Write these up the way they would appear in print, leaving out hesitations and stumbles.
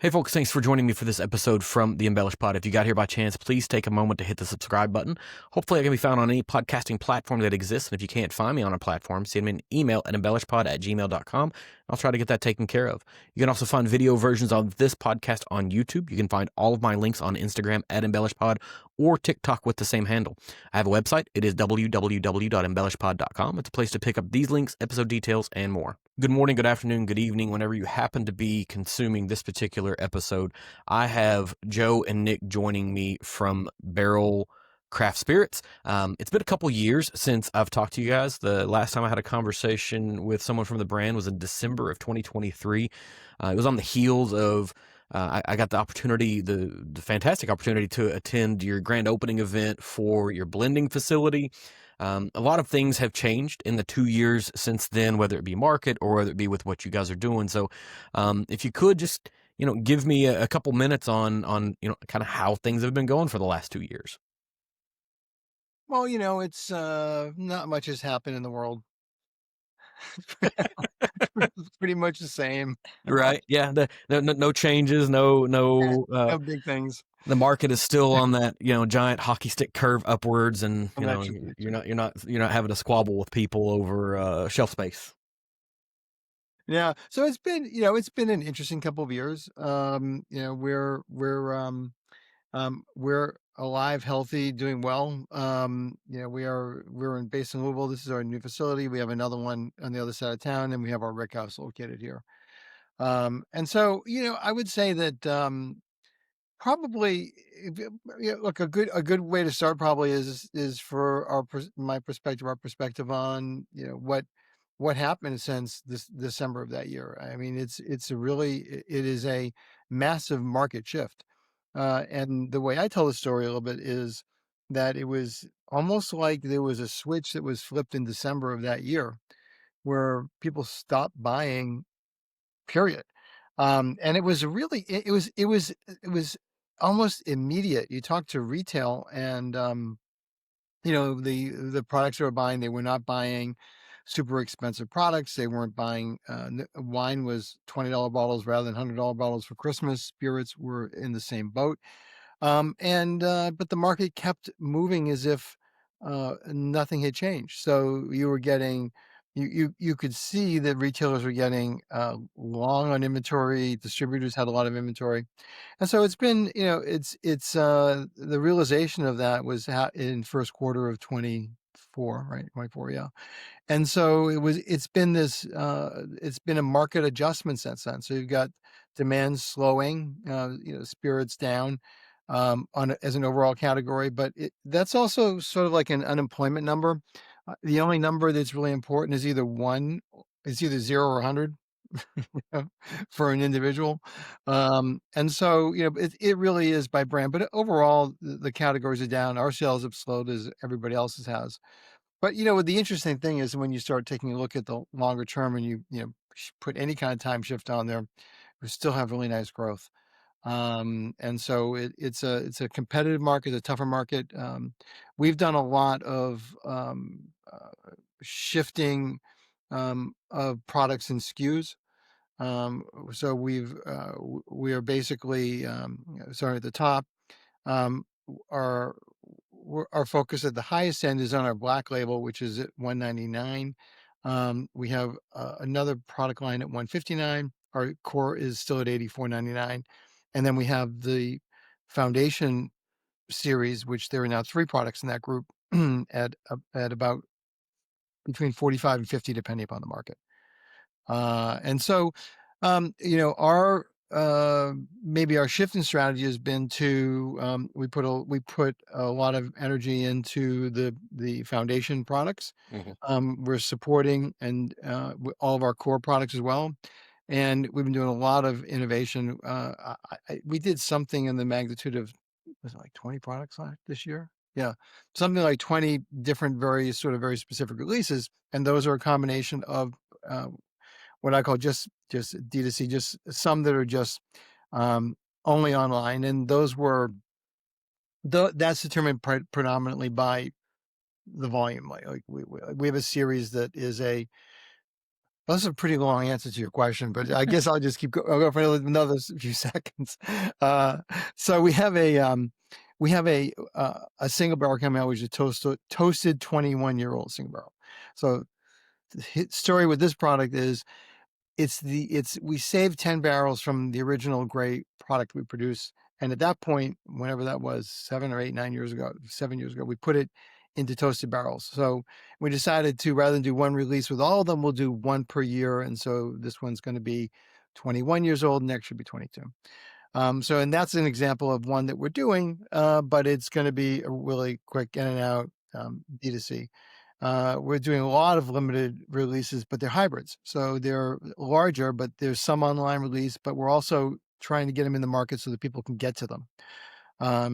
Hey folks, thanks for joining me for this episode from The Embellish Pod. If you got here by chance, please take a moment to hit the subscribe button. Hopefully I can be found on any podcasting platform that exists, and if you can't find me on a platform, send me an email at embellishpod@gmail.com. I'll try to get that taken care of. You can also find video versions of this podcast on YouTube. You can find all of my links on Instagram at embellishpod or TikTok with the same handle. I have a website. It is www.embellishpod.com. It's a place to pick up these links, episode details, and more. Good morning, good afternoon, good evening, whenever you happen to be consuming this particular episode. I have Joe and Nic joining me from Barrell Craft Spirits. It's been a couple years since I've talked to you guys. The last time I had a conversation with someone from the brand was in December of 2023. It was on the heels of I got the opportunity, the fantastic opportunity to attend your grand opening event for your blending facility. A lot of things have changed in the 2 years since then, whether it be market or whether it be with what you guys are doing. So, if you could just, give me a couple minutes on, kind of how things have been going for the last 2 years. Well, it's not much has happened in the world. It's pretty much the same. Right. Yeah. No changes. No. No big things. The market is still on that, giant hockey stick curve upwards, and Well, that should be it too. you're not having to squabble with people over shelf space. Yeah. So it's been an interesting couple of years. We're alive, healthy, doing well. We're based in Louisville. This is our new facility. We have another one on the other side of town, and we have our Rick House located here. And so, I would say that probably, look, a good way to start probably is for my perspective, our perspective on what happened since this December of that year. I mean, it is a massive market shift, and the way I tell the story a little bit is that it was almost like there was a switch that was flipped in December of that year, where people stopped buying. Period. And it was really it was almost immediate. You talk to retail and the products they were buying, they were not buying super expensive products. They weren't buying wine was $20 bottles rather than $100 bottles for Christmas. Spirits were in the same boat. And but the market kept moving as if nothing had changed. So you were getting you could see that retailers were getting long on inventory. Distributors had a lot of inventory, and so it's been it's the realization of that was in first quarter of 24, right? 24, yeah. And so it's been a market adjustment since then. So you've got demand slowing, spirits down as an overall category, but that's also sort of like an unemployment number. The only number that's really important is either 0 or 100 for an individual. And so, it really is by brand, but overall the categories are down. Our sales have slowed as everybody else's has. But, the interesting thing is when you start taking a look at the longer term and put any kind of time shift on there, we still have really nice growth. And so it's a competitive market, a tougher market. We've done a lot of shifting of products and SKUs. So we are basically starting at the top. Um, our our focus at the highest end is on our black label, which is at $199. We have another product line at $159. Our core is still at $84.99, and then we have the foundation series, which there are now 3 products in that group at about between 45 and 50, depending upon the market. And so, our maybe our shift in strategy has been to we put a lot of energy into the foundation products. We're supporting and all of our core products as well, and we've been doing a lot of innovation. We did something in the magnitude of, was it like 20 products this year? Yeah, something like 20 different, very specific releases, and those are a combination of what I call just D2C, just some that are just only online, and those were that's determined predominantly by the volume. Like we have a series that is Well, that's a pretty long answer to your question, but I guess I'll just I'll go for another few seconds. Uh, so we have a single barrel coming out, which is toasted 21-year-old single barrel. So the story with this product is we saved 10 barrels from the original gray product we produced. And at that point, whenever that was 7 years ago, we put it into toasted barrels. So we decided to, rather than do one release with all of them, we'll do one per year. And so this one's going to be 21 years old, next should be 22. And that's an example of one that we're doing, but it's going to be a really quick in and out D2C. We're doing a lot of limited releases, but they're hybrids. So they're larger, but there's some online release, but we're also trying to get them in the market so that people can get to them.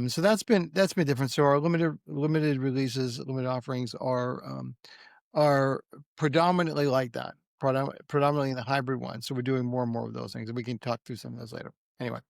So that's been different. So our limited releases, limited offerings are predominantly like that, predominantly in the hybrid one. So we're doing more and more of those things, and we can talk through some of those later. Anyway.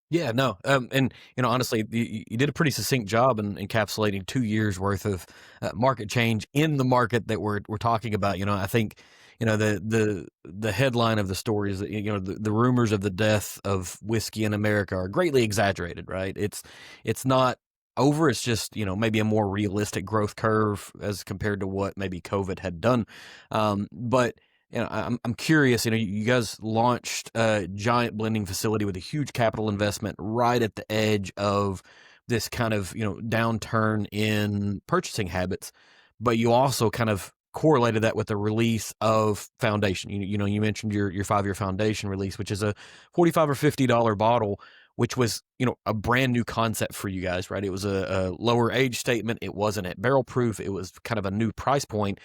Yeah, no, and honestly, you did a pretty succinct job in encapsulating 2 years worth of market change in the market that we're talking about. I think the headline of the story is that the rumors of the death of whiskey in America are greatly exaggerated. Right? It's not over. It's just maybe a more realistic growth curve as compared to what maybe COVID had done. But I'm curious. You guys launched a giant blending facility with a huge capital investment right at the edge of this kind of downturn in purchasing habits, but you also kind of correlated that with the release of Foundation. You mentioned your 5-year Foundation release, which is a $45 or $50 bottle, which was a brand new concept for you guys, right? It was a lower age statement. It wasn't at barrel proof. It was kind of a new price point.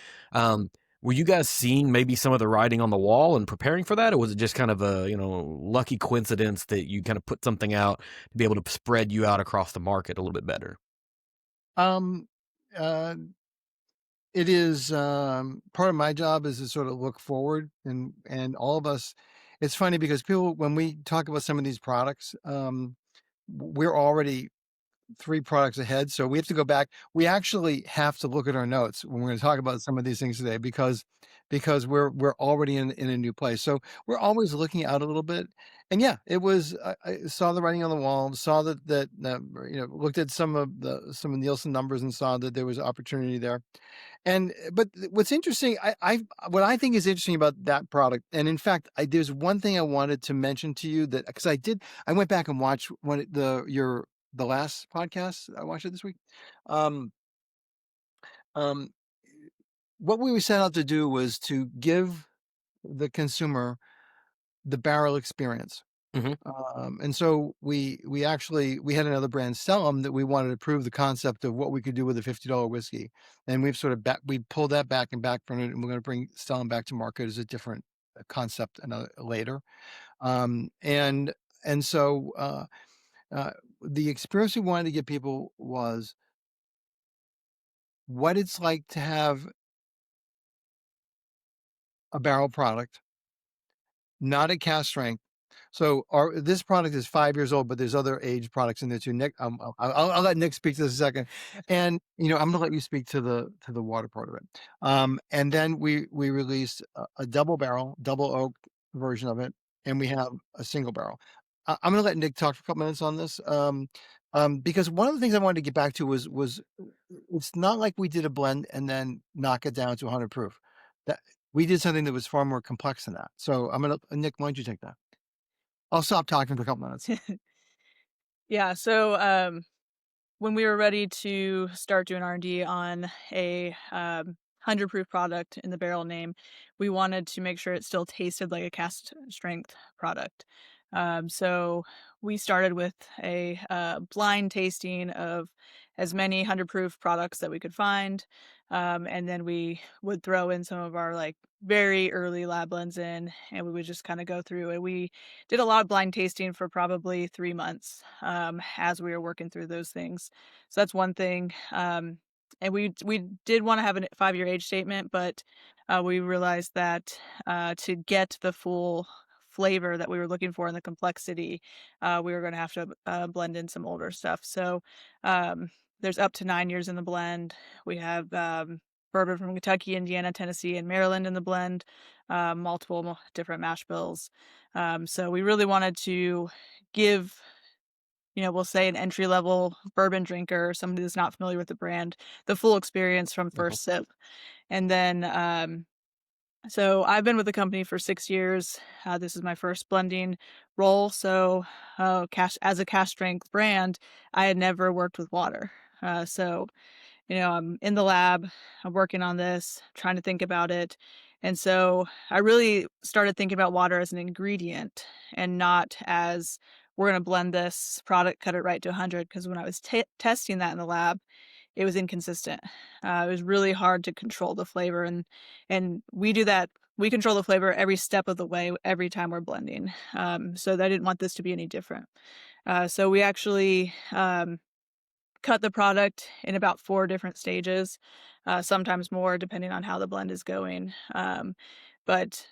Were you guys seeing maybe some of the writing on the wall and preparing for that, or was it just kind of a lucky coincidence that you kind of put something out to be able to spread you out across the market a little bit better? Um, uh, it is part of my job is to sort of look forward, and all of us. It's funny because people, when we talk about some of these products, we're already 3 products ahead, so we have to go back. We actually have to look at our notes when we're going to talk about some of these things today because we're already in a new place. So we're always looking out a little bit. And yeah, it was I saw the writing on the wall, saw that looked at some of Nielsen numbers and saw that there was opportunity there. But what's interesting, what I think is interesting about that product, and in fact, there's one thing I wanted to mention to you that because I went back and watched the last podcast. I watched it this week. Um, um, what we set out to do was to give the consumer the barrel experience. Mm-hmm. And so we had another brand sell them that we wanted to prove the concept of what we could do with a $50 whiskey. And we've sort of we pulled that back and back from it, and we're going to bring sell them back to market as a different concept later. And so the experience we wanted to give people was what it's like to have a barrel product, not at cast strength. So this product is 5 years old, but there's other age products in there too. Nic, I'll let Nic speak to this in a second, and I'm going to let you speak to the water part of it. And then we released a double oak version of it, and we have a single barrel. I'm going to let Nic talk for a couple minutes on this, because one of the things I wanted to get back to was it's not like we did a blend and then knock it down to 100 proof. That we did something that was far more complex than that. So Nic, why don't you take that? I'll stop talking for a couple minutes. Yeah, so when we were ready to start doing R&D on a 100 proof product in the barrel name, we wanted to make sure it still tasted like a cast strength product. So we started with a blind tasting of as many 100 proof products that we could find. And then we would throw in some of our like very early lab blends in, and we would just kind of go through. And we did a lot of blind tasting for probably 3 months as we were working through those things. So that's one thing. And we did want to have a 5-year age statement, but we realized that to get the full flavor that we were looking for and the complexity, we were going to have to blend in some older stuff. So there's up to 9 years in the blend. We have bourbon from Kentucky, Indiana, Tennessee, and Maryland in the blend. multiple different mash bills. So we really wanted to give, we'll say an entry level bourbon drinker or somebody that's not familiar with the brand, the full experience from Mhm. first sip. And then, so I've been with the company for 6 years. This is my first blending role. So, cash as a cash strength brand, I had never worked with water. So I'm in the lab, I'm working on this, trying to think about it. And so I really started thinking about water as an ingredient and not as we're going to blend this product, cut it right to 100. Because when I was testing that in the lab, it was inconsistent. It was really hard to control the flavor, and we do that. We control the flavor every step of the way, every time we're blending. So I didn't want this to be any different. So we actually cut the product in about 4 different stages, sometimes more depending on how the blend is going. But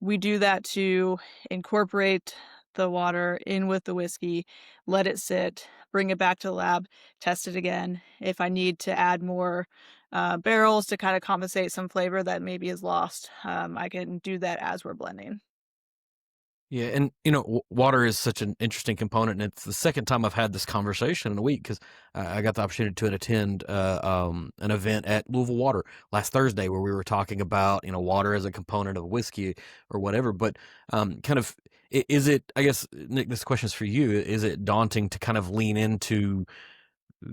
we do that to incorporate the water in with the whiskey, let it sit, bring it back to the lab, test it again. If I need to add more barrels to kind of compensate some flavor that maybe is lost, I can do that as we're blending. Yeah, and water is such an interesting component, and it's the second time I've had this conversation in a week because I got the opportunity to attend an event at Louisville Water last Thursday where we were talking about water as a component of whiskey or whatever. But kind of, is it? I guess Nic, this question is for you. Is it daunting to kind of lean into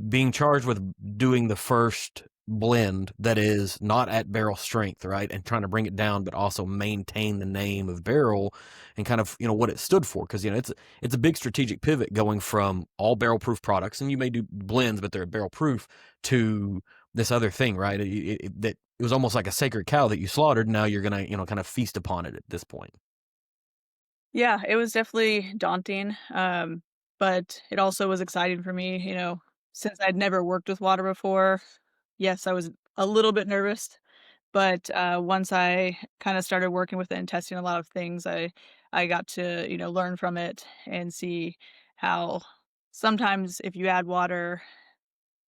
being charged with doing the first blend that is not at barrel strength, right? And trying to bring it down, but also maintain the name of barrel and kind of, what it stood for. Cause it's a big strategic pivot going from all barrel proof products, and you may do blends, but they're barrel proof, to this other thing, right? That it was almost like a sacred cow that you slaughtered. Now you're going to, kind of feast upon it at this point. Yeah, it was definitely daunting, but it also was exciting for me, since I'd never worked with water before. Yes, I was a little bit nervous, but once I kind of started working with it and testing a lot of things, I got to learn from it and see how sometimes if you add water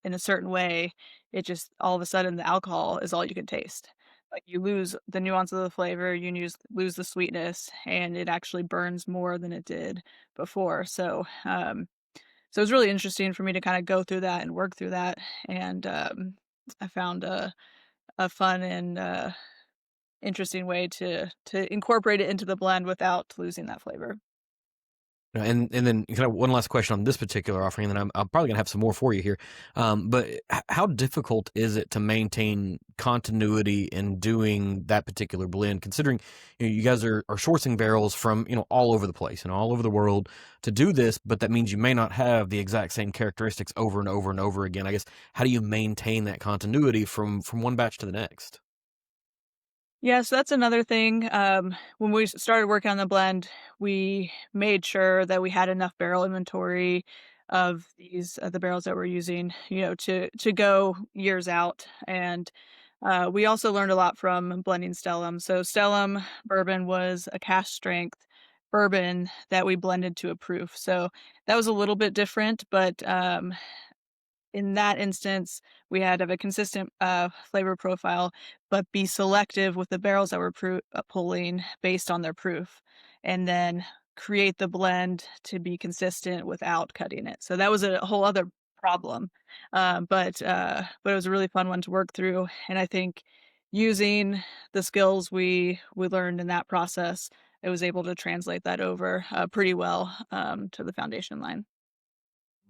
in a certain way, it just all of a sudden the alcohol is all you can taste. Like you lose the nuance of the flavor, you lose the sweetness, and it actually burns more than it did before. So it's really interesting for me to kind of go through that and work through that, and I found a fun and interesting way to incorporate it into the blend without losing that flavor. And then kind of one last question on this particular offering, and then I'm probably gonna have some more for you here. But how difficult is it to maintain continuity in doing that particular blend, considering you guys are sourcing barrels from all over the place and all over the world to do this, but that means you may not have the exact same characteristics over and over and over again. I guess, how do you maintain that continuity from one batch to the next? Yeah, so that's another thing. When we started working on the blend, we made sure that we had enough barrel inventory of these the barrels that we're using, to go years out. And we also learned a lot from blending Stellum. So Stellum bourbon was a cask strength bourbon that we blended to a proof. So that was a little bit different, but in that instance, we had to have a consistent flavor profile, but be selective with the barrels that we're pulling based on their proof, and then create the blend to be consistent without cutting it. So that was a whole other problem, but it was a really fun one to work through, and I think using the skills we learned in that process, it was able to translate that over pretty well to the foundation line.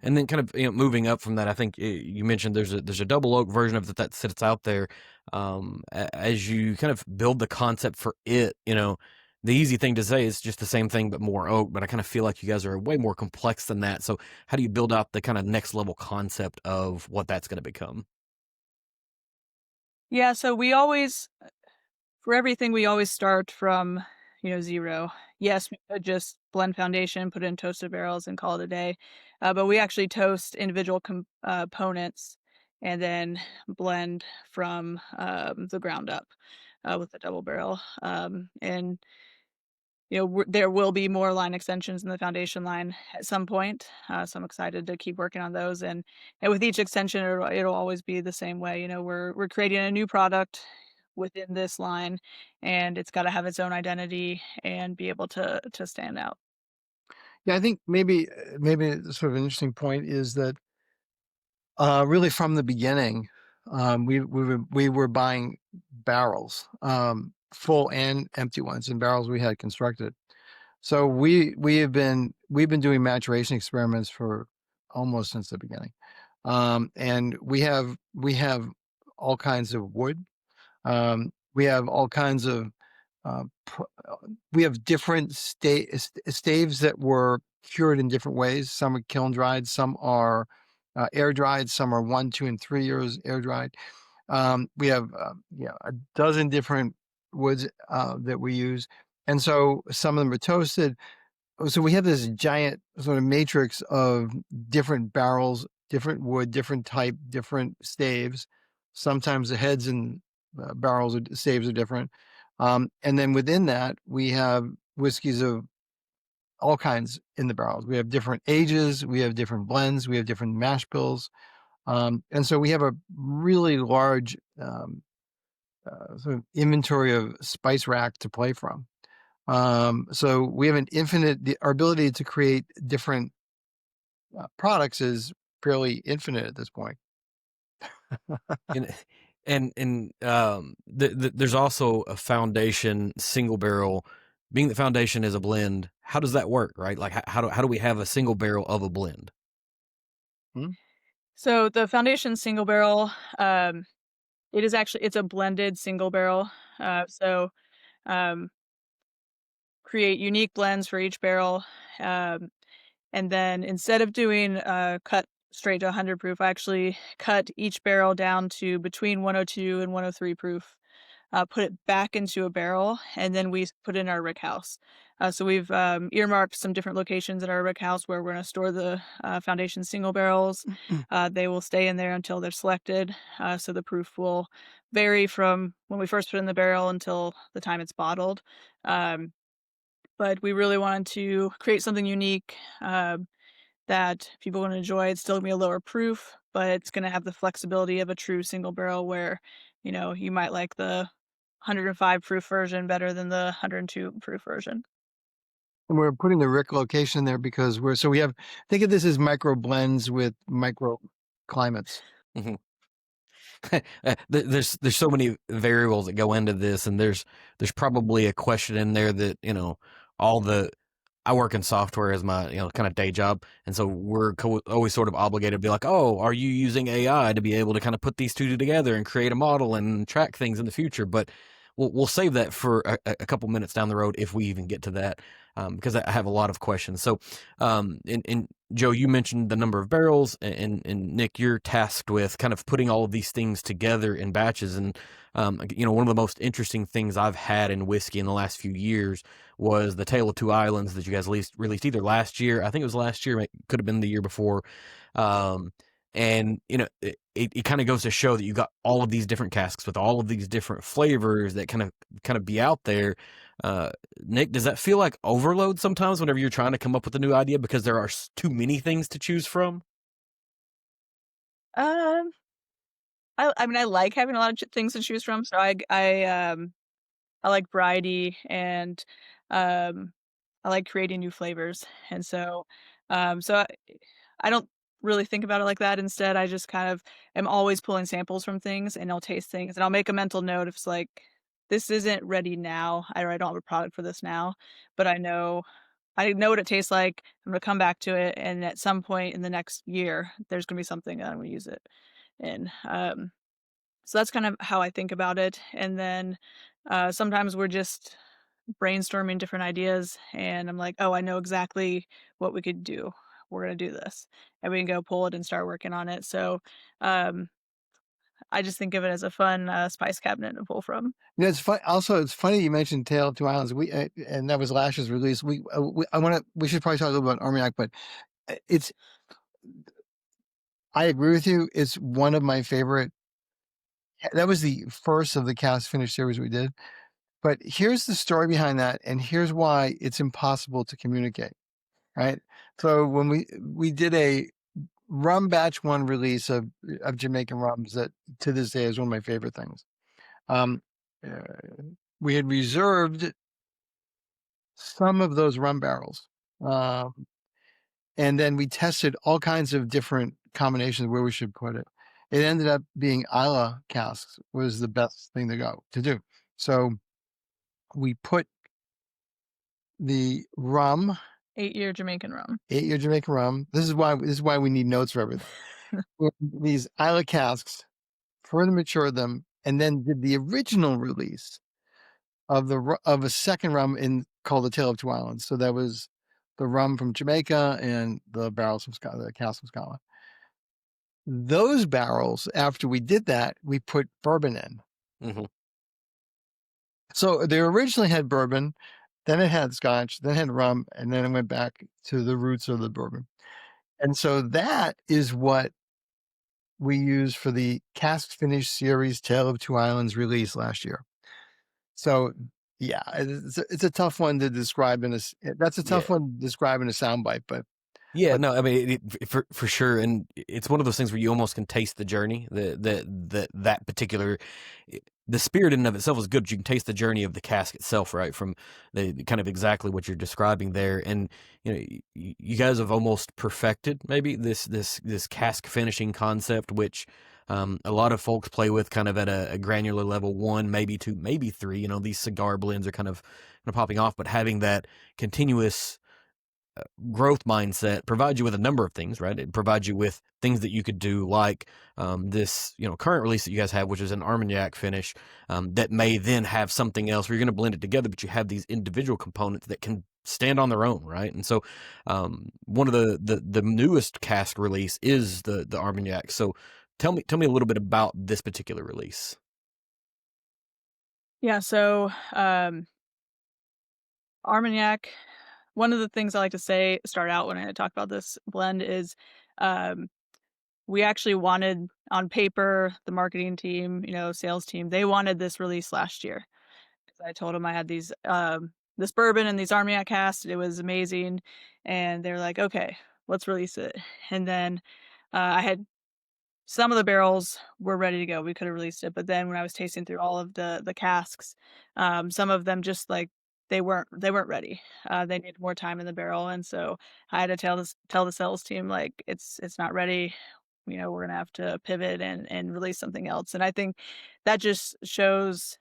And then kind of moving up from that, I think you mentioned there's a double oak version of that sits out there. As you kind of build the concept for it, the easy thing to say is just the same thing but more oak. But I kind of feel like you guys are way more complex than that. So how do you build out the kind of next level concept of what that's going to become? Yeah, so we always for everything, we always start from, 0. Yes, we could just blend foundation, put it in toasted barrels, and call it a day, but we actually toast individual components and then blend from, the ground up, with the double barrel, and, there will be more line extensions in the foundation line at some point, so I'm excited to keep working on those, and with each extension, it'll always be the same way, we're creating a new product, within this line, and it's got to have its own identity and be able to stand out. Yeah, I think maybe sort of an interesting point is that really from the beginning, we were buying barrels, full and empty ones, and barrels we had constructed. So we've been doing maturation experiments for almost since the beginning, and we have all kinds of wood. We have all kinds of uh, pr- uh, we have different staves that were cured in different ways. Some are kiln dried, some are air dried, some are 1, 2, and 3 years air dried. We have a dozen different woods that we use, and so some of them are toasted. So we have this giant sort of matrix of different barrels, different wood, different type, different staves. Sometimes the heads and barrels or staves are different. And then within that, we have whiskeys of all kinds in the barrels. We have different ages, we have different blends, we have different mash bills. And so we have a really large sort of inventory of spice rack to play from. So we have our ability to create different products is fairly infinite at this point. And there's also a foundation single barrel. Being the foundation is a blend, how does that work, right? Like how do we have a single barrel of a blend? Hmm? So the foundation single barrel, it's a blended single barrel. So um, create unique blends for each barrel. Um, And then instead of doing cut straight to 100 proof, I actually cut each barrel down to between 102 and 103 proof, put it back into a barrel, and then we put it in our rick house. So we've earmarked some different locations in our rick house where we're going to store the foundation single barrels. They will stay in there until they're selected. So the proof will vary from when we first put it in the barrel until the time it's bottled. Um, but we really wanted to create something unique that people want to enjoy. It's still gonna be a lower proof, but it's gonna have the flexibility of a true single barrel where, you might like the 105 proof version better than the 102 proof version. And we're putting the Rick location there because we have, think of this as micro blends with micro climates. Mhm. There's so many variables that go into this, and there's probably a question in there that all the I work in software as my kind of day job, and so we're always sort of obligated to be like, oh, are you using AI to be able to kind of put these two together and create a model and track things in the future? But we'll save that for a couple minutes down the road if we even get to that, because I have a lot of questions. So, and Joe, you mentioned the number of barrels, and Nic, you're tasked with kind of putting all of these things together in batches. And one of the most interesting things I've had in whiskey in the last few years was the Tale of Two Islands that you guys released either last year. I think it was last year. It could have been the year before. And it kind of goes to show that you got all of these different casks with all of these different flavors that kind of be out there. Nic, does that feel like overload sometimes whenever you're trying to come up with a new idea because there are too many things to choose from? Um, I mean, I like having a lot of things to choose from, so I like variety and um, I like creating new flavors, and so I don't really think about it like that. Instead, I just kind of am always pulling samples from things, and I'll taste things, and I'll make a mental note if it's like, "This isn't ready now, I don't have a product for this now," but I know what it tastes like, I'm gonna come back to it, and at some point in the next year, there's gonna be something that I'm gonna use it in, so that's kind of how I think about it, and then, sometimes we're just brainstorming different ideas, and I'm like, "Oh, I know exactly what we could do. We're gonna do this." And we can go pull it and start working on it, so, um, I just think of it as a fun, spice cabinet to pull from. It's fun. Also, it's funny you mentioned Tale of Two Islands. And that was last year's release. We should probably talk a little about Armagnac, but it's I agree with you. It's one of my favorite. That was the first of the cast finish series we did. But here's the story behind that, and here's why it's impossible to communicate. Right. So when we did a rum batch one release of Jamaican rums that to this day is one of my favorite things. we had reserved some of those rum barrels. And then we tested all kinds of different combinations where we should put it. It ended up being Isla casks was the best thing to do. So we put the rum, 8-year Jamaican rum. 8-year Jamaican rum. This is why we need notes for everything. These Isla casks, further matured them, and then did the original release of a second rum called the Tale of Two Islands. So that was the rum from Jamaica and the barrels from Scotland, the cask from Scotland. Those barrels, after we did that, we put bourbon in. Mm-hmm. So they originally had bourbon, then it had scotch, then it had rum, and then it went back to the roots of the bourbon. And so that is what we used for the Cask Finish series Tale of Two Islands release last year. So yeah, it's a tough one to describe in a soundbite, but yeah, no, I mean for sure, and it's one of those things where you almost can taste the journey. That particular, the spirit in and of itself is good, but you can taste the journey of the cask itself, right? From the kind of exactly what you're describing there, and you guys have almost perfected maybe this cask finishing concept, which a lot of folks play with kind of at a granular level, 1, maybe 2, maybe 3. These cigar blends are kind of popping off, but having that continuous growth mindset provides you with a number of things, right? It provides you with things that you could do like this, current release that you guys have, which is an Armagnac finish that may then have something else where you're going to blend it together, but you have these individual components that can stand on their own, right? And so one of the newest cask release is the Armagnac. So tell me a little bit about this particular release. Yeah, so Armagnac, one of the things I like to start out when I talk about this blend is we actually wanted on paper, the marketing team, sales team, they wanted this release last year. I told them I had these this bourbon and these Armagnac casks. It was amazing, and they're like, "Okay, let's release it." And then I had some of the barrels were ready to go. We could have released it, but then when I was tasting through all of the casks, some of them just like they weren't ready. They needed more time in the barrel, and so I had to tell the sales team like it's not ready. We're gonna have to pivot and release something else. And I think that just shows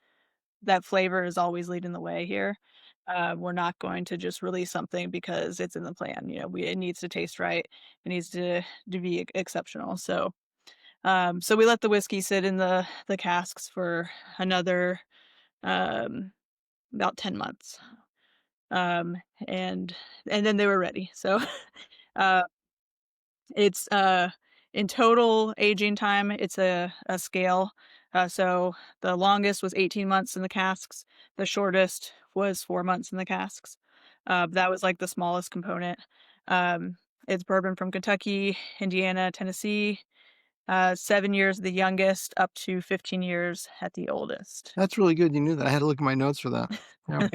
that flavor is always leading the way here. We're not going to just release something because it's in the plan. It needs to taste right. It needs to be exceptional. So we let the whiskey sit in the casks for another about 10 months. And then they were ready. So uh, it's in total aging time, it's a scale. So the longest was 18 months in the casks. The shortest was 4 months in the casks. That was like the smallest component. It's bourbon from Kentucky, Indiana, Tennessee. 7 years the youngest, up to 15 years at the oldest. that's really good. You knew that. I had to look at my notes for that. Yeah.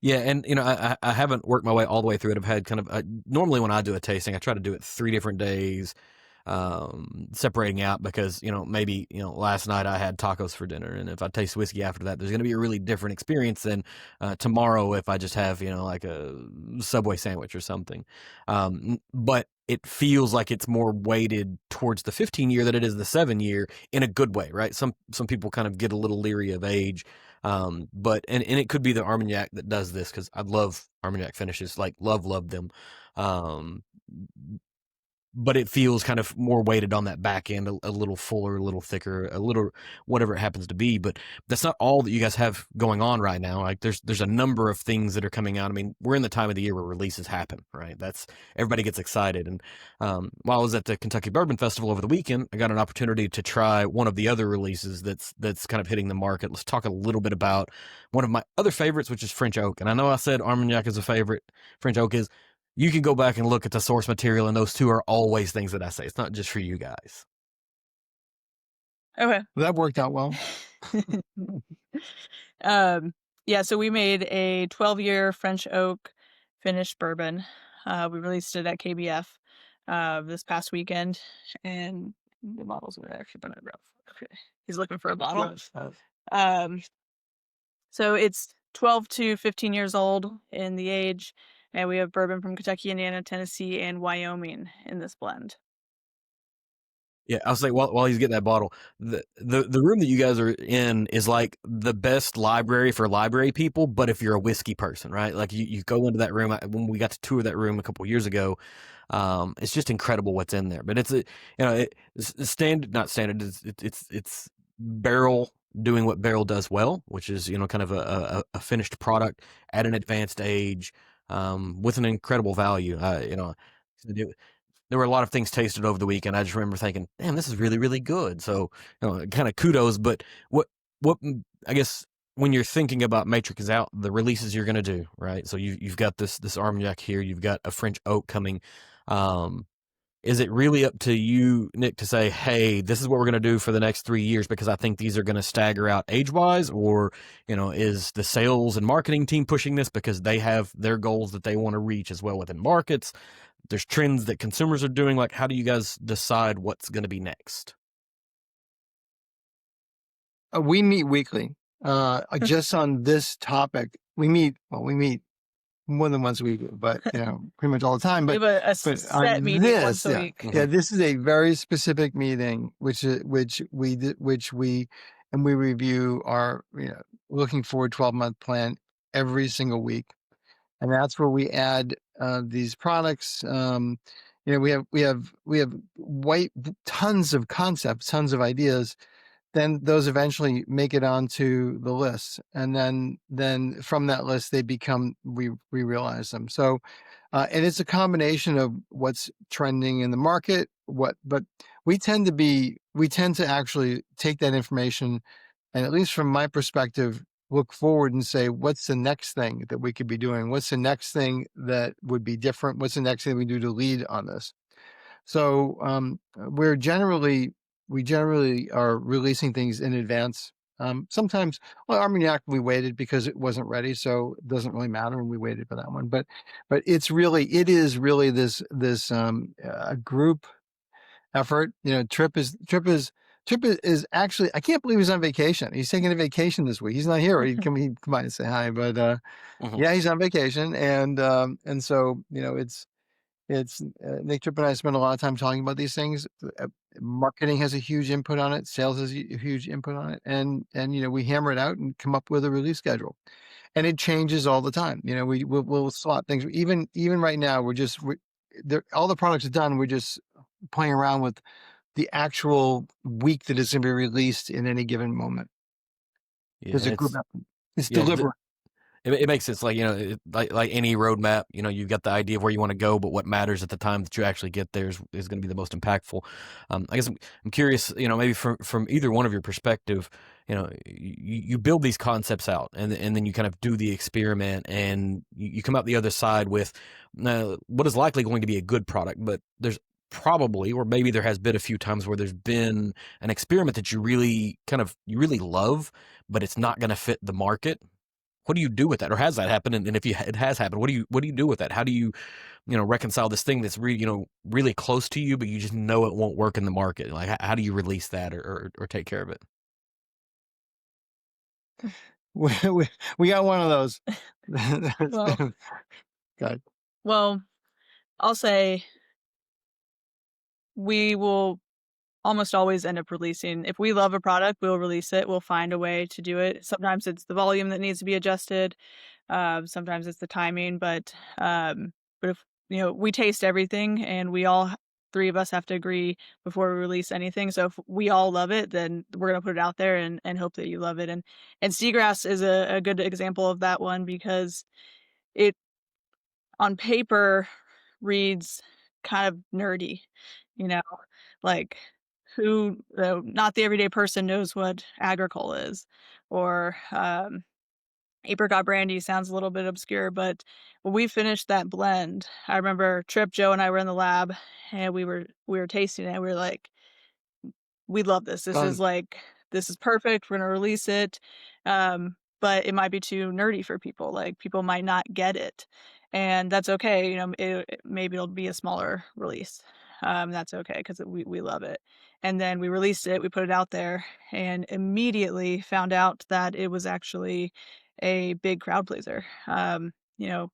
Yeah, and I haven't worked my way all the way through it. I've had kind of normally when I do a tasting, I try to do it 3 different days, separating out because maybe last night I had tacos for dinner, and if I taste whiskey after that, there's going to be a really different experience than tomorrow if I just have like a Subway sandwich or something. But it feels like it's more weighted towards the 15-year than it is the 7-year in a good way, right? Some people kind of get a little leery of age. But it could be the Armagnac that does this because I love Armagnac finishes, like love them. But it feels kind of more weighted on that back end, a little fuller, a little thicker, a little whatever it happens to be. But that's not all that you guys have going on right now. Like there's a number of things that are coming out. I mean, we're in the time of the year where releases happen, right? That's everybody gets excited. And while I was at the Kentucky Bourbon Festival over the weekend, I got an opportunity to try one of the other releases that's kind of hitting the market. Let's talk a little bit about one of my other favorites, which is French Oak. And I know I said Armagnac is a favorite. French Oak is. You can go back and look at the source material, and those two are always things that I say. It's not just for you guys. Okay. That worked out well. Yeah, so we made a 12-year French Oak finished bourbon. We released it at KBF this past weekend, and the bottles were actually been rough. Okay. He's looking for a bottle. So it's 12 to 15 years old in the age, and we have bourbon from Kentucky, Indiana, Tennessee, and Wyoming in this blend. Yeah, I was like, while he's getting that bottle, the room that you guys are in is like the best library for library people. But if you're a whiskey person, right? Like you go into that room. When we got to tour that room a couple years ago, it's just incredible what's in there. But it's standard, not standard. It's Barrell doing what Barrell does well, which is kind of a finished product at an advanced age, with an incredible value. There were a lot of things tasted over the weekend. I just remember thinking, damn, this is really, really good. So, kind of kudos. But what, I guess when you're thinking about Matrix is out, the releases you're going to do, right? So you've got this Armagnac here. You've got a French oak coming. Is it really up to you, Nic, to say, hey, this is what we're going to do for the next 3 years because I think these are going to stagger out age-wise? Or, is the sales and marketing team pushing this because they have their goals that they want to reach as well within markets? There's trends that consumers are doing. Like, how do you guys decide what's going to be next? We meet weekly. Just on this topic, we meet more than once a week, but pretty much all the time. We But have a set meeting once a week. yeah, this is a very specific meeting, which we review our looking forward 12-month plan every single week, and that's where we add these products. We have tons of concepts, tons of ideas. Then those eventually make it onto the list, and then from that list we realize them. So, and it's a combination of what's trending in the market, but we tend to actually take that information, and at least from my perspective, look forward and say, what's the next thing that we could be doing? What's the next thing that would be different? What's the next thing we do to lead on this? So we generally are releasing things in advance. Sometimes, Armagnac we waited because it wasn't ready, so it doesn't really matter, and we waited for that one. But it is really this group effort. Trip is actually, I can't believe he's on vacation. He's taking a vacation this week. He's not here. He'd come by and say hi, but yeah, he's on vacation, and so it's Nic Tripp and I spend a lot of time talking about these things. Marketing has a huge input on it. Sales has a huge input on it, and we hammer it out and come up with a release schedule, and it changes all the time. We'll slot things. Even right now, all the products are done. We're just playing around with the actual week that it's going to be released in any given moment. Yeah, There's a group. It's deliberate. It makes sense. Like, like any roadmap, you've got the idea of where you want to go, but what matters at the time that you actually get there is going to be the most impactful. I guess I'm curious, maybe from either one of your perspective, you build these concepts out and then you kind of do the experiment and you come out the other side with what is likely going to be a good product, but there's probably, or maybe there has been a few times where there's been an experiment that you really love, but it's not going to fit the market. What do you do with that? Or has that happened? And if it has happened, what do you do with that? How do you, reconcile this thing that's really close to you, but you just know it won't work in the market? Like, how do you release that or take care of it? We got one of those. Well, God. Well, I'll say we will almost always end up releasing. If we love a product, we'll release it. We'll find a way to do it. Sometimes it's the volume that needs to be adjusted. Sometimes it's the timing, but if we taste everything, and we all three of us have to agree before we release anything. So if we all love it, then we're gonna put it out there and hope that you love it. And Seagrass is a good example of that one because it on paper reads kind of nerdy, you know, like not the everyday person knows what agricole is, or apricot brandy sounds a little bit obscure. But when we finished that blend, I remember Trip, Joe, and I were in the lab, and we were tasting it. And we were like, we love this. This is perfect. We're gonna release it. But it might be too nerdy for people. Like, people might not get it, and that's okay. Maybe it'll be a smaller release. that's okay because we love it. And then we released it, we put it out there, and immediately found out that it was actually a big crowd pleaser.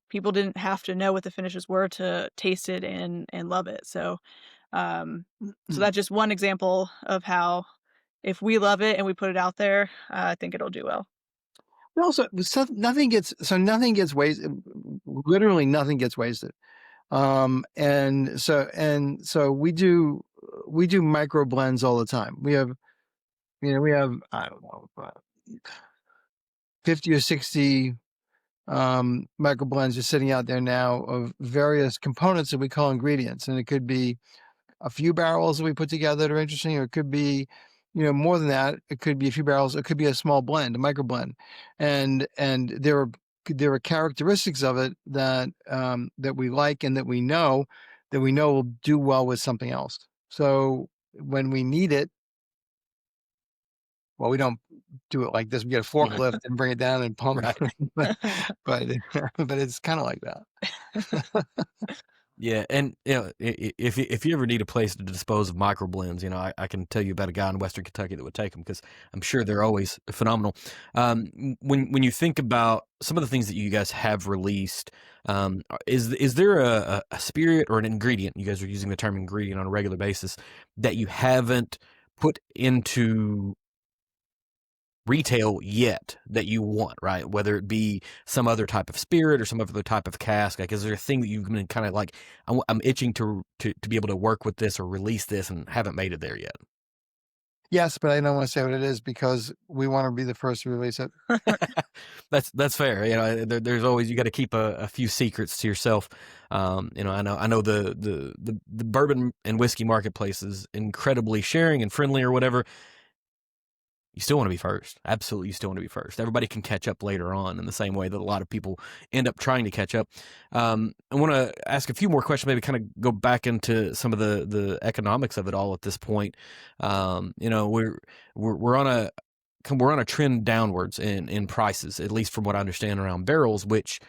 People didn't have to know what the finishes were to taste it and love it. So that's just one example of how if we love it and we put it out there, I think it'll do well. But also, nothing gets wasted. Literally, nothing gets wasted. And so we do micro blends all the time. We have I don't know 50 or 60 micro blends just sitting out there now of various components that we call ingredients, and it could be a few barrels that we put together that are interesting, or it could be, more than that. It could be a few barrels. It could be a small blend, a micro blend, and there are characteristics of it that that we like and that we know will do well with something else. So when we need it, well, we don't do it like this. We get a forklift and bring it down and pump it, but it's kind of like that. Yeah, and if you ever need a place to dispose of micro blends, I can tell you about a guy in Western Kentucky that would take them because I'm sure they're always phenomenal. When you think about some of the things that you guys have released, is there a spirit or an ingredient, you guys are using the term ingredient on a regular basis, that you haven't put into retail yet that you want, right? Whether it be some other type of spirit or some other type of cask, like, is there a thing that you've been kind of like, I'm itching to be able to work with this or release this and haven't made it there yet? Yes, but I don't want to say what it is because we want to be the first to release it. That's fair. There's always, you got to keep a few secrets to yourself. I know the bourbon and whiskey marketplace is incredibly sharing and friendly or whatever. You still want to be first. Absolutely, you still want to be first. Everybody can catch up later on in the same way that a lot of people end up trying to catch up. I want to ask a few more questions, maybe kind of go back into some of the economics of it all at this point. We're on a trend downwards in prices, at least from what I understand around barrels, which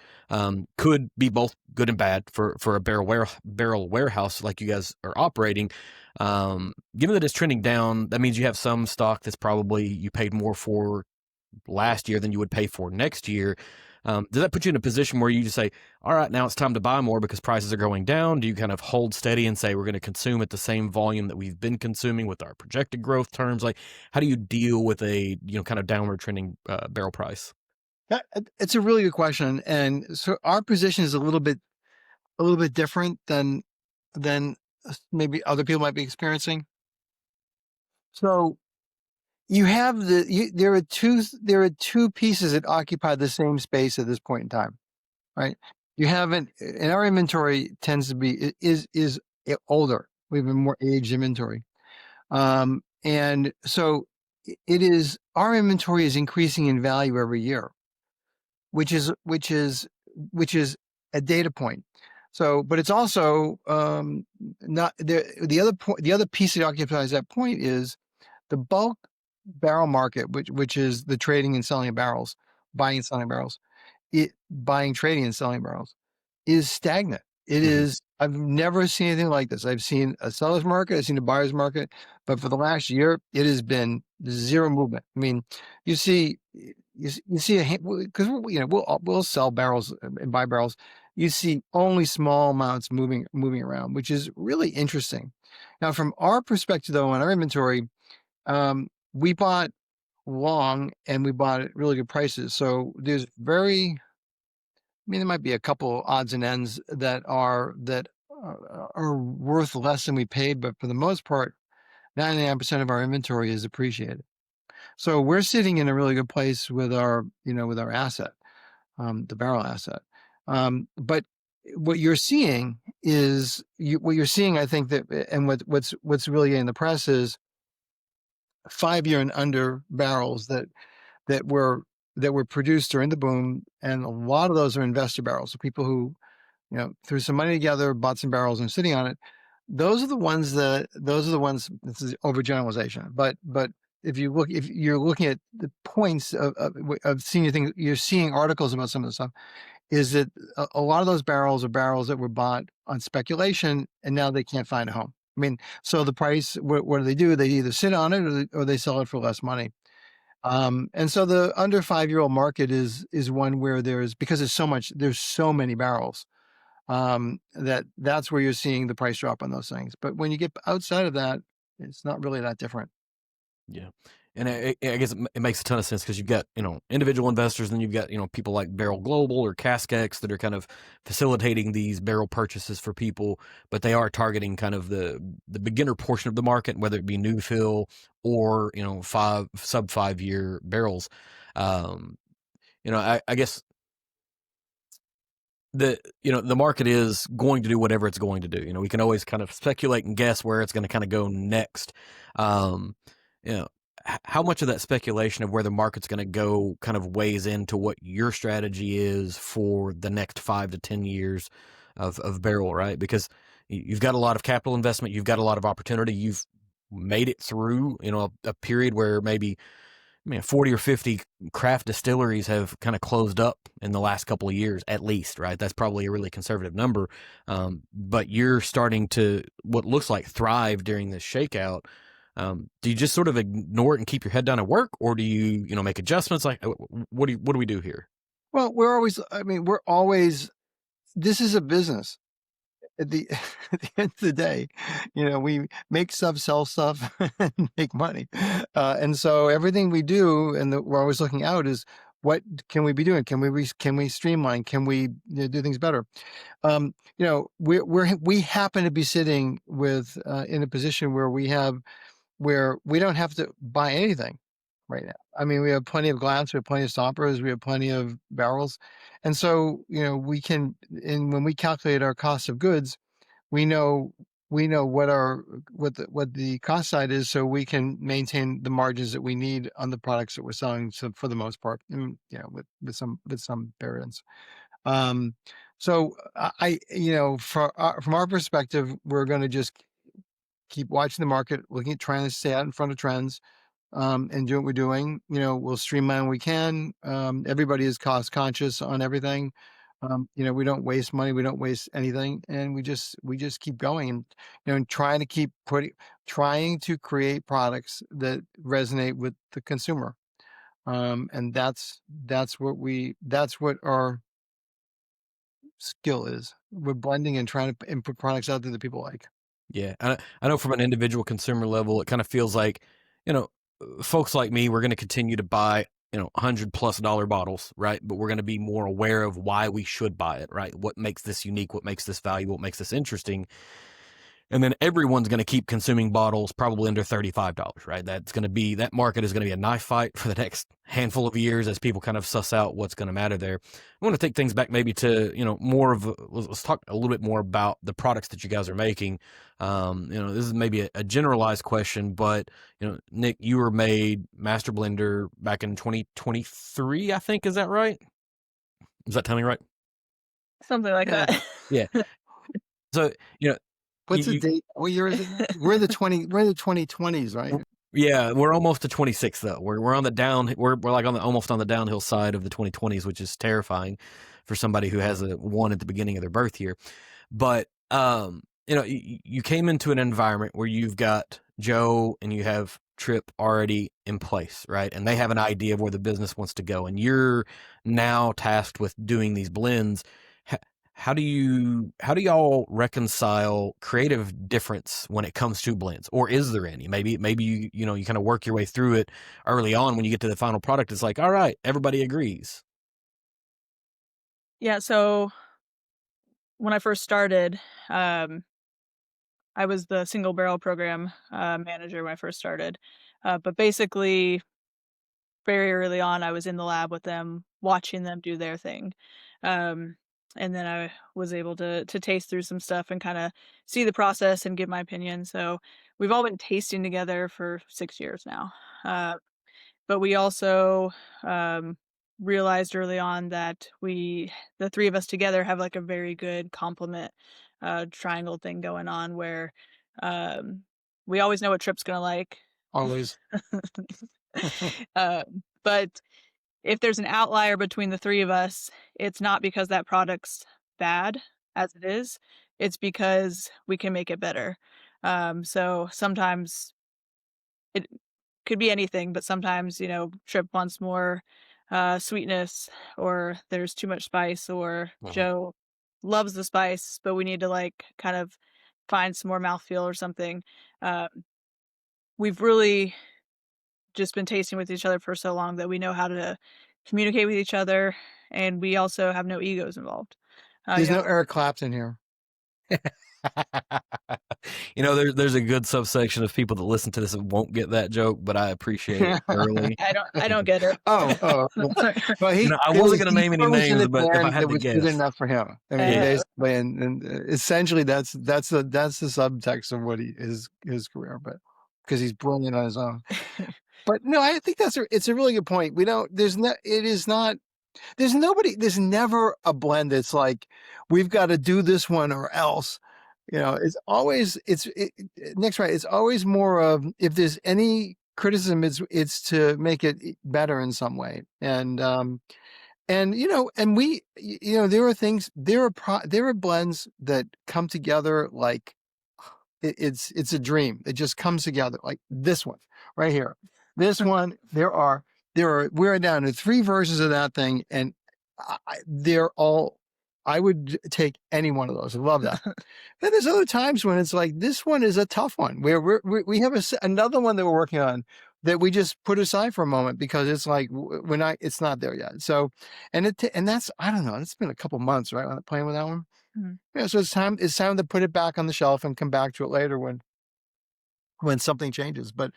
could be both good and bad for a barrel warehouse like you guys are operating. Given that it's trending down, that means you have some stock that's probably you paid more for last year than you would pay for next year. Does that put you in a position where you just say, all right, now it's time to buy more because prices are going down? Do you kind of hold steady and say we're going to consume at the same volume that we've been consuming with our projected growth terms? Like, how do you deal with a kind of downward trending barrel price? It's a really good question, and so our position is a little bit different than maybe other people might be experiencing. So you have there are two pieces that occupy the same space at this point in time, right? You haven't, and our inventory tends to be is older. We have a more aged inventory, and so our inventory is increasing in value every year, which is a data point. So, but it's also not there. The other piece that occupies that point is the bulk barrel market, which is the trading and selling of barrels, buying and selling barrels. Buying, trading, and selling barrels is stagnant. It is. I've never seen anything like this. I've seen a seller's market, I've seen a buyer's market, but for the last year, it has been zero movement. I mean, you see because we'll sell barrels and buy barrels. You see only small amounts moving around, which is really interesting. Now, from our perspective, though, on our inventory, we bought long and we bought at really good prices. So there might be a couple odds and ends that are worth less than we paid, but for the most part, 99% of our inventory is appreciated. So we're sitting in a really good place with our asset, the barrel asset. But what you're seeing is I think that, and what's really in the press is 5-year and under barrels that were produced during the boom, and a lot of those are investor barrels. So people who threw some money together, bought some barrels, and sitting on it. Those are the ones. This is overgeneralization, but if you're looking at the points of seeing things, you're seeing articles about some of the stuff, is that a lot of those barrels are barrels that were bought on speculation and now they can't find a home. I mean, so the price, what do? They either sit on it or they sell it for less money. And so the under 5-year-old market is one where because there's so many barrels, that's where you're seeing the price drop on those things. But when you get outside of that, it's not really that different. Yeah. And I guess it makes a ton of sense because you've got, individual investors, and then you've got, people like Barrel Global or CaskX that are kind of facilitating these barrel purchases for people, but they are targeting kind of the beginner portion of the market, whether it be new fill or, sub 5-year barrels. I guess the market is going to do whatever it's going to do. We can always kind of speculate and guess where it's going to kind of go next. How much of that speculation of where the market's going to go kind of weighs into what your strategy is for the next 5 to 10 years of Barrel, right? Because you've got a lot of capital investment, you've got a lot of opportunity, you've made it through, a period where maybe 40 or 50 craft distilleries have kind of closed up in the last couple of years, at least, right? That's probably a really conservative number. But you're starting to, what looks like, thrive during this shakeout. Do you just sort of ignore it and keep your head down at work, or do you, make adjustments? Like, what do we do here? Well, this is a business. At the end of the day, we make stuff, sell stuff, and make money. And so everything we do, and we're always looking out, is what can we be doing? Can we streamline? Can we do things better? We happen to be sitting with in a position where we don't have to buy anything right now. I mean, we have plenty of glass, we have plenty of stoppers, we have plenty of barrels. And so, we can, and when we calculate our cost of goods, we know what the cost side is, so we can maintain the margins that we need on the products that we're selling. So for the most part, with some variance. So from our perspective, we're going to just keep watching the market, trying to stay out in front of trends, and do what we're doing. We'll streamline when we can. Everybody is cost conscious on everything. We don't waste money, we don't waste anything, and we just keep going, and trying to create products that resonate with the consumer. And that's what our skill is. We're blending and trying to input products out there that people like. Yeah, I know from an individual consumer level, it kind of feels like, folks like me, we're going to continue to buy, $100+ bottles, right? But we're going to be more aware of why we should buy it, right? What makes this unique? What makes this valuable? What makes this interesting? And then everyone's going to keep consuming bottles probably under $35, right? That market is going to be a knife fight for the next handful of years as people kind of suss out what's going to matter there. I want to take things back maybe to, let's talk a little bit more about the products that you guys are making. This is maybe a generalized question, but, Nic, you were made master blender back in 2023, I think. Is that right? Is that telling me right? Something like that. Yeah. So, What's the date? What year is it? We're in the 2020s, right? Yeah, we're almost to 26 though. We're on the down. We're like almost on the downhill side of the 2020s, which is terrifying for somebody who has a 1 at the beginning of their birth year. But you came into an environment where you've got Joe and you have Trip already in place, right? And they have an idea of where the business wants to go, and you're now tasked with doing these blends. How do y'all reconcile creative difference when it comes to blends, or is there any? Maybe you kind of work your way through it early on. When you get to the final product, it's like, all right, everybody agrees. Yeah. So when I first started, I was the single barrel program manager when I first started. But basically, very early on, I was in the lab with them, watching them do their thing. And then I was able to taste through some stuff and kind of see the process and give my opinion. So we've all been tasting together for 6 years now. But we also realized early on that the three of us together, have like a very good complement triangle thing going on, where we always know what Trip's gonna like. Always. But if there's an outlier between the three of us, it's not because that product's bad as it is. It's because we can make it better. So sometimes it could be anything, but sometimes, Trip wants more sweetness, or there's too much spice, or Mhm. Joe loves the spice, but we need to like kind of find some more mouthfeel or something. Uh, we've really just been tasting with each other for so long that we know how to communicate with each other, and we also have no egos involved. There's no Eric Clapton here. There's a good subsection of people that listen to this and won't get that joke, but I appreciate it thoroughly. I don't get it. Oh. Well, I wasn't going to name any was in names, a but if I band had that to was good guess, enough for him. I mean, Yeah. basically, and essentially, that's the subtext of what his career, but because he's brilliant on his own. But no, I think it's a really good point. There's never a blend that's like, we've got to do this one or else. It's always, Nick's right. It's always more of, if there's any criticism, it's to make it better in some way. And there are things, there are blends that come together like it's a dream. It just comes together like this one right here. This one, we're down to 3 versions of that thing, and I would take any one of those. I love that. Then there's other times when it's like, this one is a tough one, where we have another one that we're working on that we just put aside for a moment because it's like, it's not there yet. So, and that's, I don't know, it's been a couple months, right, playing with that one. Mhm. Yeah, so it's time to put it back on the shelf and come back to it later when something changes. But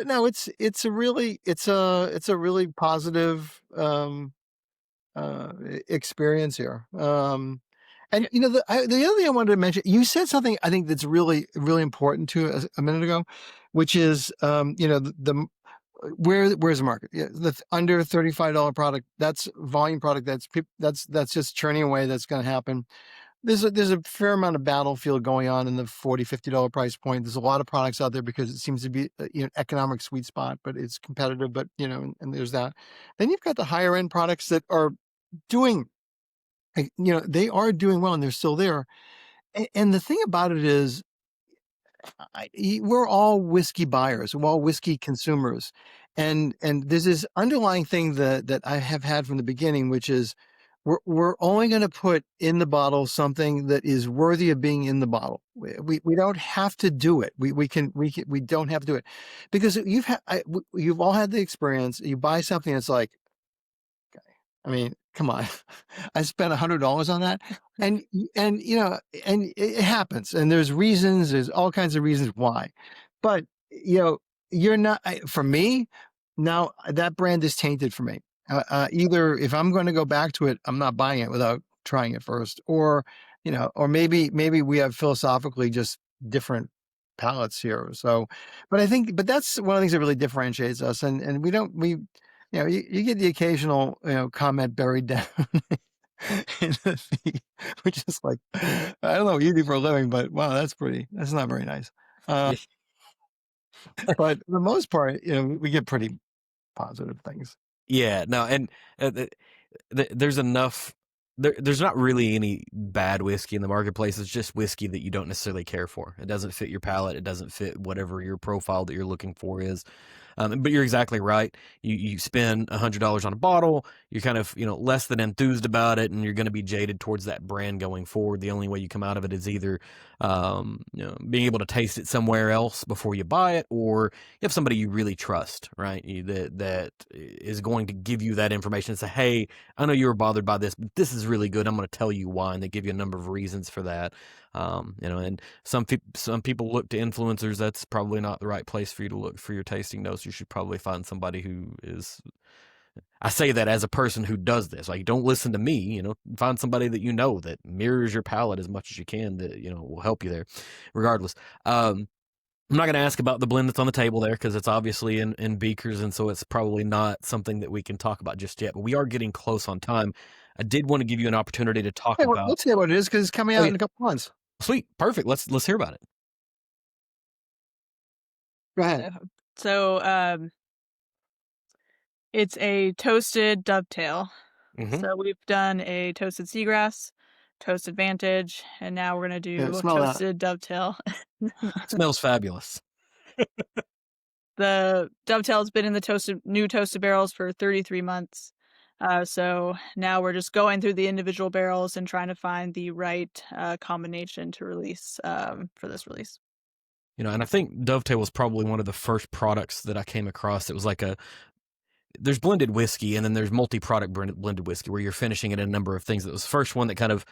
no, it's a really positive experience here. And the other thing I wanted to mention, you said something I think that's really, really important to a minute ago, which is where's the market? Yeah, the under $35 product, that's volume product, that's just churning away. That's going to happen. There's a fair amount of battlefield going on in the $40-$50 price point. There's a lot of products out there because it seems to be economic sweet spot, but it's competitive. But and there's that. Then you've got the higher end products that are doing, they are doing well and they're still there. And the thing about it is, we're all whiskey buyers, we're all whiskey consumers, and there's this underlying thing that I have had from the beginning, which is we're only going to put in the bottle something that is worthy of being in the bottle. We don't have to do it. We don't have to do it, because you've all had the experience. You buy something, it's like, I mean, come on. I spent $100 on that. And it happens. And there's reasons, there's all kinds of reasons why. But, you're not, for me, now that brand is tainted for me. Either if I'm going to go back to it, I'm not buying it without trying it first, or, or maybe we have philosophically just different palates here. So, but that's one of the things that really differentiates us. And you get the occasional, comment buried down in the feed, which is like, I don't know what you do for a living, but wow, that's not very nice. Yeah. But for the most part, we get pretty positive things. Yeah, no, and there's enough. There's not really any bad whiskey in the marketplace. It's just whiskey that you don't necessarily care for. It doesn't fit your palate. It doesn't fit whatever your profile that you're looking for is. But you're exactly right. You spend $100 on a bottle, you're kind of less than enthused about it, and you're going to be jaded towards that brand going forward. The only way you come out of it is either being able to taste it somewhere else before you buy it, or you have somebody you really trust, right? That is going to give you that information and say, hey, I know you were bothered by this, but this is really good. I'm going to tell you why, and they give you a number of reasons for that. And some people look to influencers. That's probably not the right place for you to look for your tasting notes. You should probably find somebody who is. I say that as a person who does this. Like, don't listen to me. Find somebody that that mirrors your palate as much as you can. That will help you there, regardless. I'm not going to ask about the blend that's on the table there because it's obviously in beakers, and so it's probably not something that we can talk about just yet. But we are getting close on time. I did want to give you an opportunity to talk Hey, about. let's see what it is, because it's coming out in a couple months. Sweet, perfect. Let's hear about it. Go ahead. So it's a toasted dovetail. Mm-hmm. So we've done a toasted seagrass, Toasted Vantage, and now we're gonna Yeah, do smell that. Toasted Dovetail. It smells fabulous. The Dovetail's been in the new toasted barrels for 33 months. So now we're just going through the individual barrels and trying to find the right combination to release for this release. You know, and I think Dovetail was probably one of the first products that I came across. It was like there's blended whiskey and then there's multi-product blended whiskey where you're finishing it in a number of things. It was the first one that kind of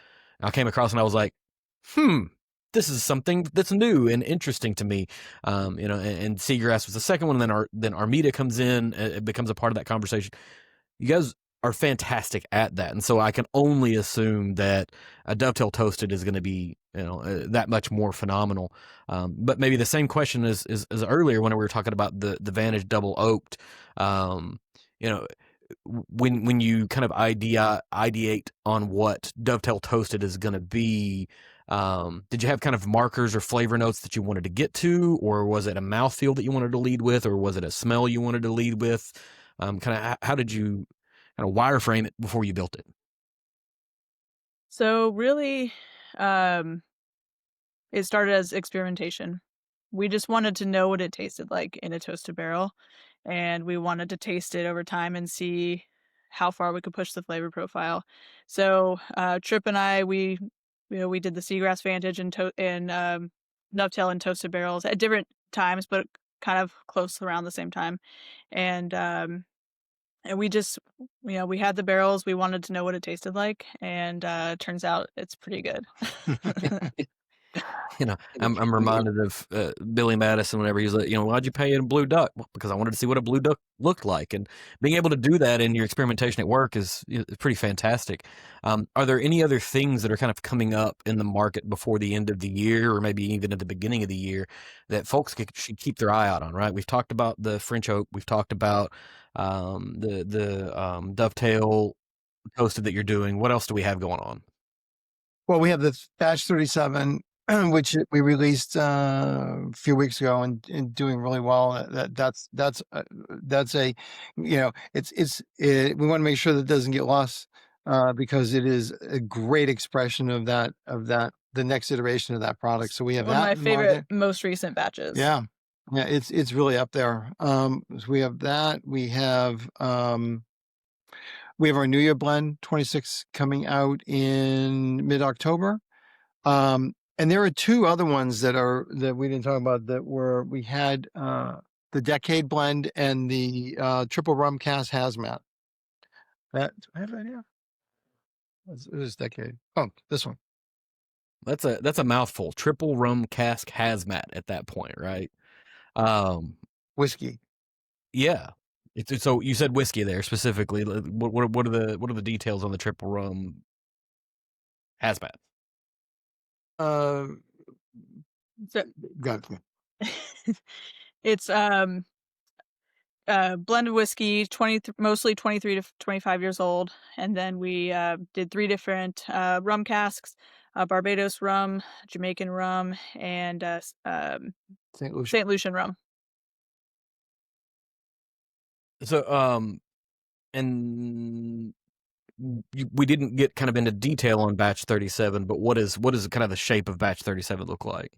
I came across and I was like, this is something that's new and interesting to me. You know, and Seagrass was the second one, and then Armida comes in, it becomes a part of that conversation. You guys are fantastic at that, and so I can only assume that a Dovetail Toasted is going to be, you know, that much more phenomenal. But maybe the same question as earlier when we were talking about the Vantage Double Oaked. You know, when you kind of ideate on what Dovetail Toasted is going to be, did you have kind of markers or flavor notes that you wanted to get to, or was it a mouthfeel that you wanted to lead with, or was it a smell you wanted to lead with? Kind of how did you kind of wireframe it before you built it? So really, it started as experimentation. We just wanted to know what it tasted like in a toasted barrel, and we wanted to taste it over time and see how far we could push the flavor profile. So Trip and I, we did the Seagrass Vantage and Dovetail and toasted barrels at different times, but kind of close around the same time. And we just, we had the barrels. We wanted to know what it tasted like, and turns out it's pretty good. You know, I'm reminded of Billy Madison whenever he's like, you know, why'd you pay in a blue duck? Well, because I wanted to see what a blue duck looked like, and being able to do that in your experimentation at work is pretty fantastic. Are there any other things that are kind of coming up in the market before the end of the year, or maybe even at the beginning of the year, that folks should keep their eye out on? Right, we've talked about the French oak, we've talked about the Dovetail Toasted that you're doing. What else do we have going on? Well, we have the batch 37, which we released a few weeks ago and doing really well. That's a, you know, we want to make sure that it doesn't get lost because it is a great expression of the next iteration of that product. So we have One of that. my favorite, most recent batches. Yeah. Yeah. It's really up there. So we have that. We have our New Year blend 26 coming out in mid-October. And there are two other ones that we didn't talk about we had the Decade blend and the triple rum cask hazmat. Do I have that here? It is Decade. Oh, this one. That's a mouthful. Triple rum cask hazmat at that point, right? Whiskey. Yeah. So you said whiskey there specifically. What are the details on the triple rum hazmat? Got it. It's blended whiskey, mostly 23 to 25 years old, and then we did 3 different rum casks: Barbados rum, Jamaican rum, and St. Lucian rum. So and we didn't get kind of into detail on batch 37, but what is kind of the shape of batch 37 look like?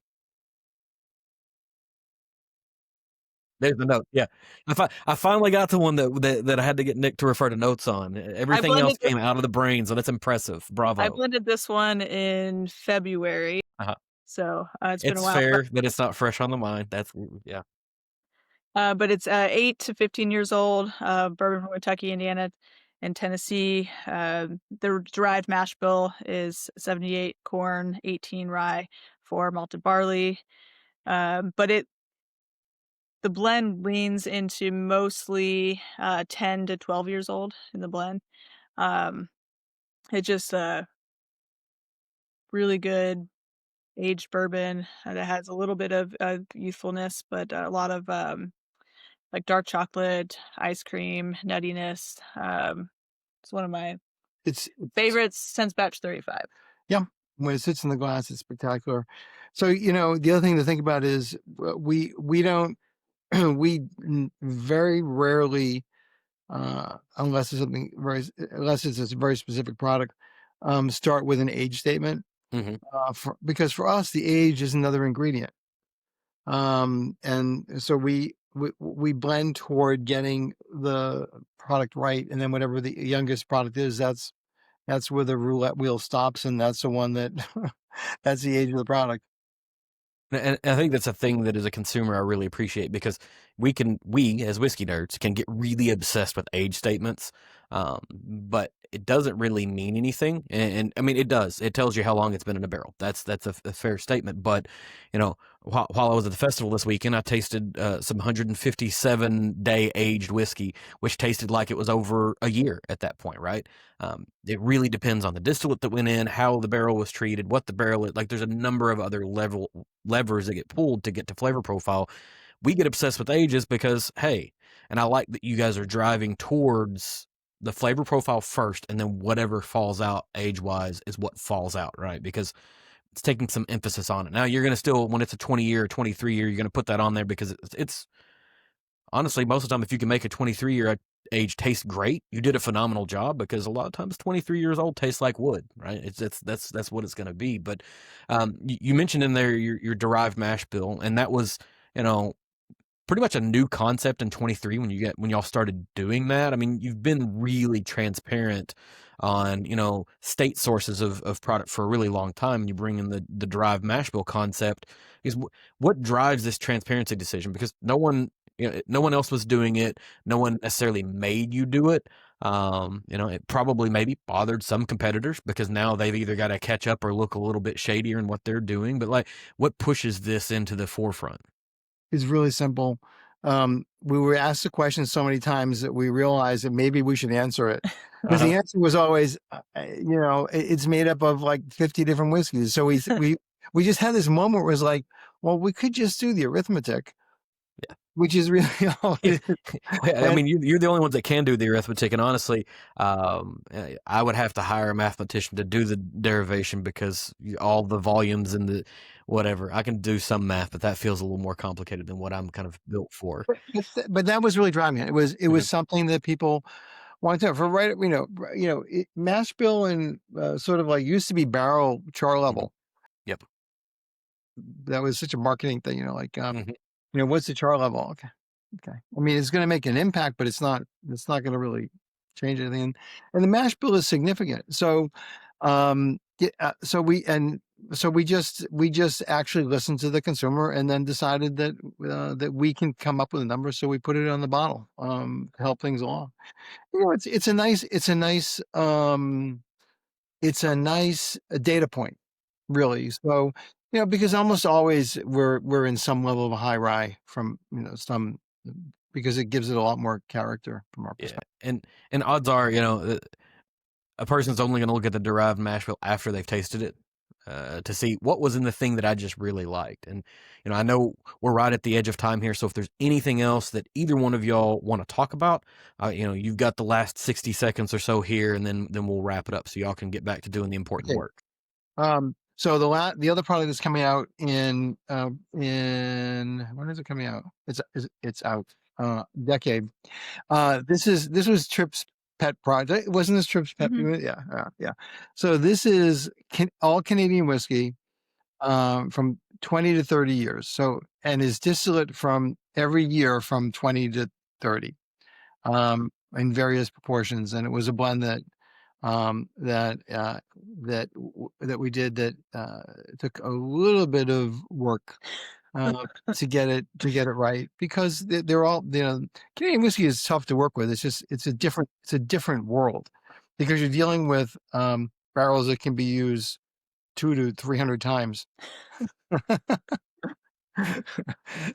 There's the note. Yeah, I finally got to one that I had to get Nic to refer to notes on. Everything else came out of the brain, so that's impressive. Bravo. I blended this one in February, so it's been a while. It's fair that it's not fresh on the mind. That's yeah. But it's 8 to 15 years old. Bourbon from Kentucky, Indiana, and Tennessee. The derived mash bill is 78 corn, 18 rye, 4 malted barley. But the blend leans into mostly 10 to 12 years old in the blend. It just really good aged bourbon that has a little bit of youthfulness, but a lot of like dark chocolate, ice cream, nuttiness. It's one of my favorites since batch 35. Yeah. When it sits in the glass, it's spectacular. So, the other thing to think about is we don't, we very rarely, unless it's a very specific product, start with an age statement, because for us, the age is another ingredient. And so we blend toward getting the product right, and then whatever the youngest product is, that's where the roulette wheel stops, and that's the one that that's the age of the product. And I think that's a thing that as a consumer I really appreciate, because we as whiskey nerds can get really obsessed with age statements, but it doesn't really mean anything. And I mean, it does. It tells you how long it's been in a barrel. That's a fair statement. But while I was at the festival this weekend, I tasted some 157-day aged whiskey, which tasted like it was over a year at that point, right? It really depends on the distillate that went in, how the barrel was treated, what the barrel is like. There's a number of other levers that get pulled to get to flavor profile. We get obsessed with ages because, hey, and I like that you guys are driving towards the flavor profile first, and then whatever falls out age-wise is what falls out, right? Because it's taking some emphasis on it. Now, you're going to still, when it's a 20-year or 23-year, you're going to put that on there because it's honestly, most of the time, if you can make a 23-year age taste great, you did a phenomenal job, because a lot of times 23 years old tastes like wood, right? That's what it's going to be. But you mentioned in there your derived mash bill, and that was, pretty much a new concept in 23 when y'all started doing that. I mean, you've been really transparent on, state sources of product for a really long time, and you bring in the derived mash bill concept. Is what drives this transparency decision? Because no one else was doing it. No one necessarily made you do it. It probably maybe bothered some competitors, because now they've either got to catch up or look a little bit shadier in what they're doing. But like, what pushes this into the forefront? It's really simple. We were asked the question so many times that we realized that maybe we should answer it, because the answer was always, it's made up of like 50 different whiskeys. So we just had this moment where it was like, well, we could just do the arithmetic. Yeah. Which is really all it is. I mean, you're the only ones that can do the arithmetic, and honestly, I would have to hire a mathematician to do the derivation, because all the volumes and the whatever. I can do some math, but that feels a little more complicated than what I'm kind of built for. But that was really driving it. It was something that people wanted to for right. Mash bill and sort of like used to be barrel char level. Yep. That was such a marketing thing, what's the char level? Okay. I mean, it's going to make an impact, but it's not going to really change anything. And the mash bill is significant. So, so we just actually listened to the consumer, and then decided that that we can come up with a number. So we put it on the bottle to help things along. It's a nice data point, really. So, because almost always we're in some level of a high rye from some, because it gives it a lot more character from our perspective. And odds are, a person's only going to look at the derived mash bill after they've tasted it, to see what was in the thing that I just really liked. And I know we're right at the edge of time here, so if there's anything else that either one of y'all want to talk about, you've got the last 60 seconds or so here, and then we'll wrap it up so y'all can get back to doing the important work. So the other product that's coming out in when is it coming out? It's out decade. This was Tripp's pet project. Wasn't this Tripp's pet? Yeah. So this is all Canadian whiskey from 20 to 30 years. So, and is distillate from every year from 20 to 30 in various proportions. And it was a blend that we did that took a little bit of work to get it right, because they're all, Canadian whiskey is tough to work with. It's a different world, because you're dealing with barrels that can be used 200 to 300 times.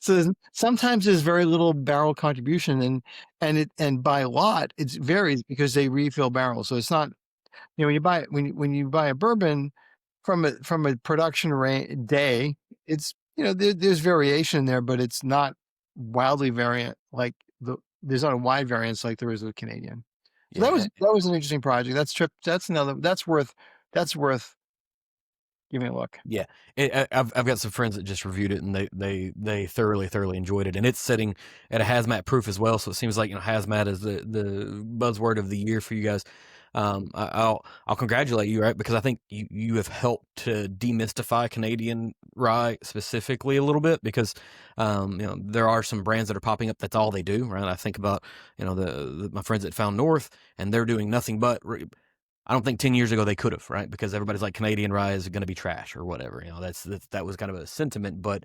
So sometimes there's very little barrel contribution, and by lot it varies, because they refill barrels. So it's not, when you buy a bourbon from a production day, it's there's variation there, but it's not wildly variant like there's not a wide variance like there is with Canadian. So that was an interesting project. That's worth giving a look. Yeah, I've got some friends that just reviewed it, and they thoroughly enjoyed it, and it's sitting at a hazmat proof as well. So it seems like hazmat is the buzzword of the year for you guys. I'll congratulate you, right? Because I think you have helped to demystify Canadian rye specifically a little bit, because there are some brands that are popping up that's all they do, right? I think about my friends at Found North, and they're doing nothing but. I don't think 10 years ago they could have, right? Because everybody's like, Canadian rye is going to be trash or whatever. That was kind of a sentiment, but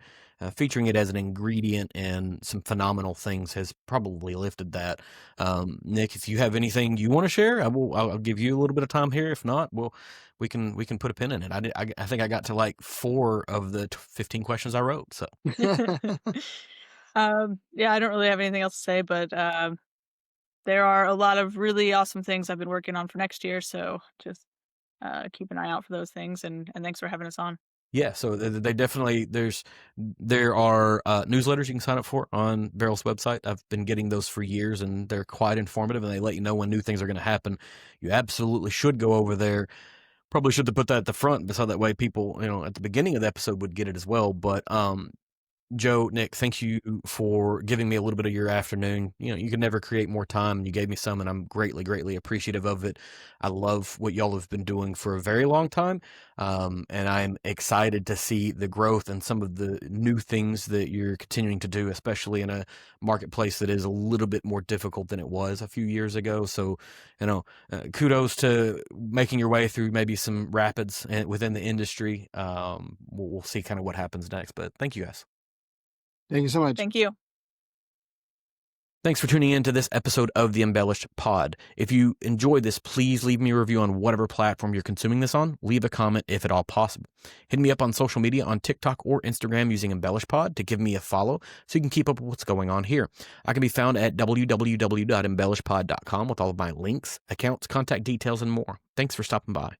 featuring it as an ingredient and some phenomenal things has probably lifted that. Nic, if you have anything you want to share, I'll give you a little bit of time here. If not, we can put a pin in it. I think I got to like 4 of the 15 questions I wrote. So Yeah, I don't really have anything else to say, but there are a lot of really awesome things I've been working on for next year. So just keep an eye out for those things. And thanks for having us on. yeah, so they definitely there are newsletters you can sign up for on Barrell's website. I've been getting those for years, and they're quite informative, and they let you know when new things are going to happen. You absolutely should go over there. Probably should have put that at the front, so that way people, at the beginning of the episode would get it as well. But Joe, Nic, thank you for giving me a little bit of your afternoon. You can never create more time, and you gave me some, and I'm greatly, greatly appreciative of it. I love what y'all have been doing for a very long time, and I'm excited to see the growth and some of the new things that you're continuing to do, especially in a marketplace that is a little bit more difficult than it was a few years ago. So, kudos to making your way through maybe some rapids within the industry. We'll see kind of what happens next, but thank you guys. Thank you so much. Thank you. Thanks for tuning in to this episode of The Embellished Pod. If you enjoyed this, please leave me a review on whatever platform you're consuming this on. Leave a comment if at all possible. Hit me up on social media on TikTok or Instagram using Embellished Pod to give me a follow so you can keep up with what's going on here. I can be found at www.embellishpod.com with all of my links, accounts, contact details, and more. Thanks for stopping by.